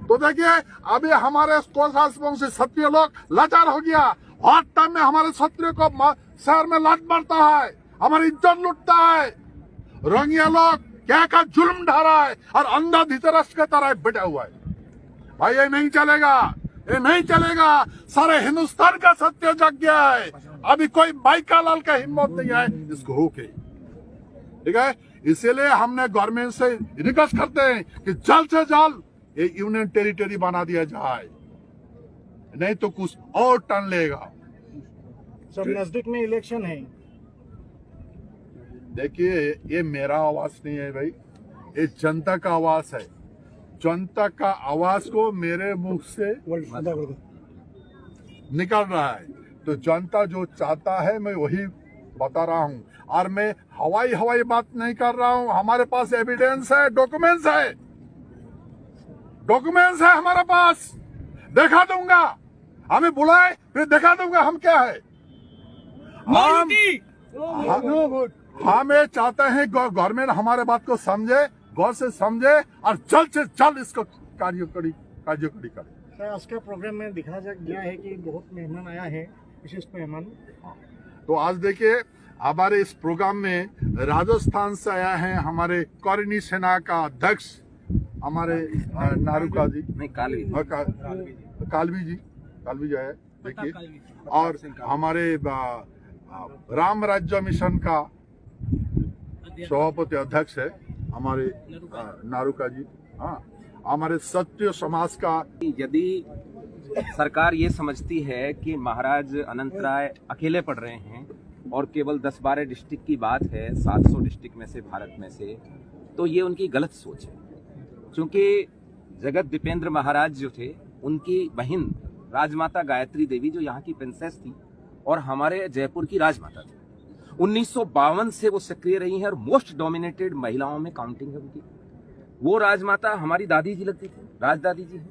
तो देखिए अभी हमारे कोसा क्षत्रिय लोग लाचार हो गया। हर टाइम में हमारे क्षत्रिय को शहर में लात मारता है, हमारी इज्जत लूटता है। रोहिंग्या लोग क्या का जुल्म ढा रहा है और अंधा धृतराष्ट्र की तरह बैठा हुआ है। भाई ये नहीं चलेगा, ये नहीं चलेगा। सारे हिंदुस्तान का सत्य जग गया है। अभी कोई बाइका लाल का हिम्मत नहीं है इसको रोके, ठीक है। इसीलिए हमने गवर्नमेंट से रिक्वेस्ट करते हैं कि जल्द से जल्द ये यूनियन टेरिटरी बना दिया जाए, नहीं तो कुछ और टर्न लेगा। सब नजदीक में इलेक्शन है। देखिए ये मेरा आवाज नहीं है भाई, ये जनता का आवाज है। जनता का आवाज को मेरे मुख से निकल रहा है, तो जनता जो चाहता है मैं वही बता रहा हूँ। और मैं हवाई बात नहीं कर रहा हूँ। हमारे पास एविडेंस है, डॉक्यूमेंट्स है हमारे पास। दिखा दूंगा, हमें बुलाए फिर दिखा दूंगा हम क्या है। हम ये चाहते हैं गवर्नमेंट हमारे बात को समझे, गौर से समझे और जल्द से जल्द इसको कार्यकरी करे। आज के प्रोग्राम में दिखा गया है कि बहुत मेहमान आया है, विशेष मेहमान। तो आज देखिए हमारे इस प्रोग्राम में राजस्थान से आया है हमारे करणी सेना का अध्यक्ष हमारे नारुका जी, नहीं कालवी जी आए देखिए, और हमारे राम राज्य मिशन का सभापति अध्यक्ष है हमारे नारुका जी। हाँ, हमारे सत्य समाज का। यदि सरकार ये समझती है कि महाराज अनंत राय अकेले पड़ रहे हैं और केवल 10-12 डिस्ट्रिक्ट की बात है 700 डिस्ट्रिक्ट में से, भारत में से, तो ये उनकी गलत सोच है। क्योंकि जगत दीपेंद्र महाराज जो थे, उनकी बहन राजमाता गायत्री देवी जो यहाँ की प्रिंसेस थी और हमारे जयपुर की राजमाता थी, 1952 से वो सक्रिय रही हैं और मोस्ट डोमिनेटेड महिलाओं में काउंटिंग है उनकी। वो राजमाता हमारी दादी जी लगती थी, राजदादी जी हैं।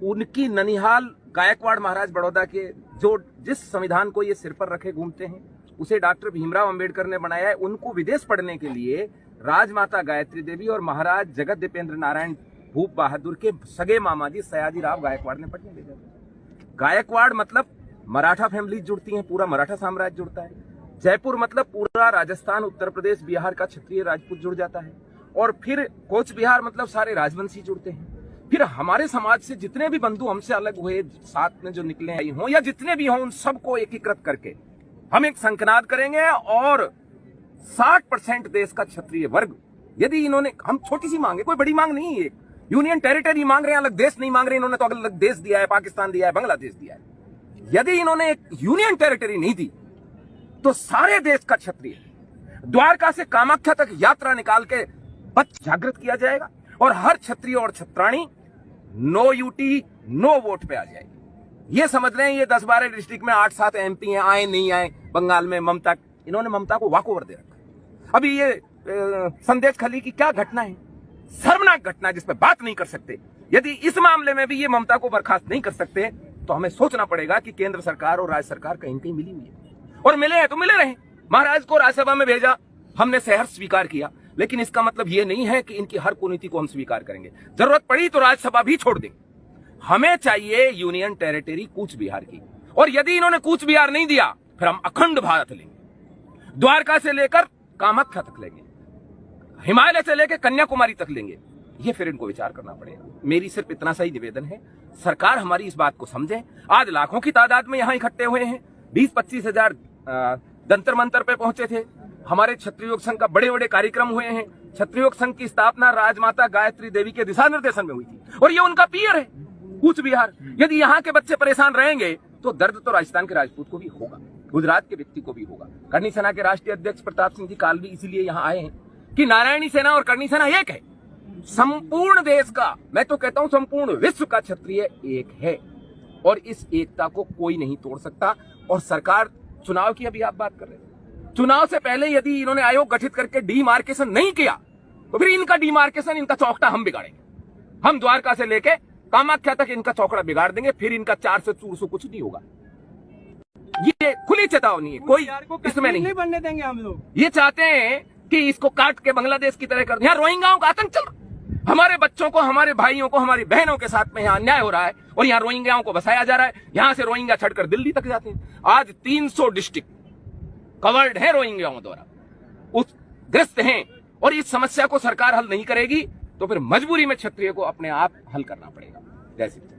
उनकी ननिहाल गायकवाड़ महाराज बड़ौदा के, जो जिस संविधान को ये सिर पर रखे घूमते हैं, उसे डॉक्टर भीमराव अंबेडकर ने बनाया है। उनको विदेश पढ़ने के लिए राजमाता गायत्री देवी और महाराज जगत दीपेंद्र नारायण भूप बहादुर के सगे मामा जी सयाजी राव गायकवाड़ ने पढ़ने भेजा। गायकवाड़ मतलब मराठा फैमिली जुड़ती हैं, पूरा मराठा साम्राज्य जुड़ता है। जयपुर मतलब पूरा राजस्थान, उत्तर प्रदेश, बिहार का क्षत्रिय राजपूत जुड़ जाता है। और फिर कोच बिहार मतलब सारे राजवंशी जुड़ते हैं। फिर हमारे समाज से जितने भी बंधु हमसे अलग हुए, साथ में जो निकले आई हों या जितने भी हों, उन सबको एकीकृत करके हम एक संकनाद करेंगे। और 60% देश का क्षत्रिय वर्ग, यदि इन्होंने, हम छोटी सी मांगे, कोई बड़ी मांग नहीं है, यूनियन टेरिटरी मांग रहे हैं, अलग देश नहीं मांग रहे। इन्होंने तो अलग देश दिया है, पाकिस्तान दिया है, बांग्लादेश दिया है। यदि इन्होंने एक यूनियन टेरिटरी नहीं दी तो सारे देश का क्षत्रिय द्वारका से कामाख्या तक यात्रा निकाल के जागृत किया जाएगा और हर क्षत्रिय और छत्राणी नो यूटी नो वोट पे आ जाएगी। ये समझ रहे हैं ये 10-12 डिस्ट्रिक्ट में 8-7 MP हैं, आए नहीं आए। बंगाल में ममता, इन्होंने ममता को वॉक ओवर दे रखा। अभी ये संदेश खली की क्या घटना है, शर्मनाक घटना है, जिस पे बात नहीं कर सकते। यदि इस मामले में भी ये ममता को बर्खास्त नहीं कर सकते तो हमें सोचना पड़ेगा कि केंद्र सरकार और राज्य सरकार कहीं कहीं मिली हुई है। और मिले हैं तो मिले रहे। महाराज को राज्यसभा में भेजा, हमने सहर्ष स्वीकार किया, लेकिन इसका मतलब ये नहीं है कि इनकी हर कुनीति को हम स्वीकार करेंगे। जरूरत पड़ी तो राज्यसभा भी छोड़ देंगे। हमें चाहिए यूनियन टेरिटरी कूच बिहार की, और यदि इन्होंने कूच बिहार नहीं दिया फिर हम अखंड भारत लेंगे। द्वारका से लेकर कामाख्या तक लेंगे, हिमालय से लेकर कन्याकुमारी तक लेंगे। ये फिर इनको विचार करना पड़ेगा। मेरी सिर्फ इतना सा ही निवेदन है, सरकार हमारी इस बात को समझे। आज लाखों की तादाद में यहाँ इकट्ठे हुए हैं, 20-25 हजार जंतर मंतर पे पहुंचे थे। हमारे क्षत्रिय योग संघ का बड़े बड़े कार्यक्रम हुए हैं। क्षत्रिय योग संघ की स्थापना राजमाता गायत्री देवी के दिशा निर्देशन में हुई थी, और ये उनका पीयर है कूच बिहार। यदि यहाँ के बच्चे परेशान रहेंगे तो दर्द तो राजस्थान के राजपूत को भी होगा, गुजरात के व्यक्ति को भी होगा। करणी सेना के राष्ट्रीय अध्यक्ष प्रताप सिंह जी कालवी इसीलिए यहाँ आए हैं कि नारायणी सेना और करणी सेना एक है। संपूर्ण देश का, मैं तो कहता हूं संपूर्ण विश्व का क्षत्रिय एक है, और इस एकता को कोई नहीं तोड़ सकता। और सरकार, चुनाव की अभी आप बात कर रहे हैं, चुनाव से पहले यदि इन्होंने आयोग गठित करके डीमार्केशन नहीं किया तो फिर इनका डीमार्केशन, इनका चौकड़ा हम बिगाड़ेंगे। हम द्वारका से लेके कामाख्या तक इनका चौकड़ा बिगाड़ देंगे, फिर इनका 400-400 कुछ नहीं होगा। ये खुली चेतावनी है, कोई इसमें नहीं बनने देंगे हम लोग। ये चाहते हैं कि इसको काट के बांग्लादेश की तरह कर दें। यहाँ रोहिंग्याओं का आतंक चल रहा, हमारे बच्चों को, हमारे भाइयों को, हमारी बहनों के साथ में यहाँ अन्याय हो रहा है और यहाँ रोहिंग्याओं को बसाया जा रहा है। यहां से रोहिंग्या छड़कर दिल्ली तक जाते हैं। आज 300 डिस्ट्रिक्ट कवर्ड है रोहिंग्याओं द्वारा, उस ग्रस्त हैं, और इस समस्या को सरकार हल नहीं करेगी तो फिर मजबूरी में क्षत्रिय को अपने आप हल करना पड़ेगा। जय श्री राम।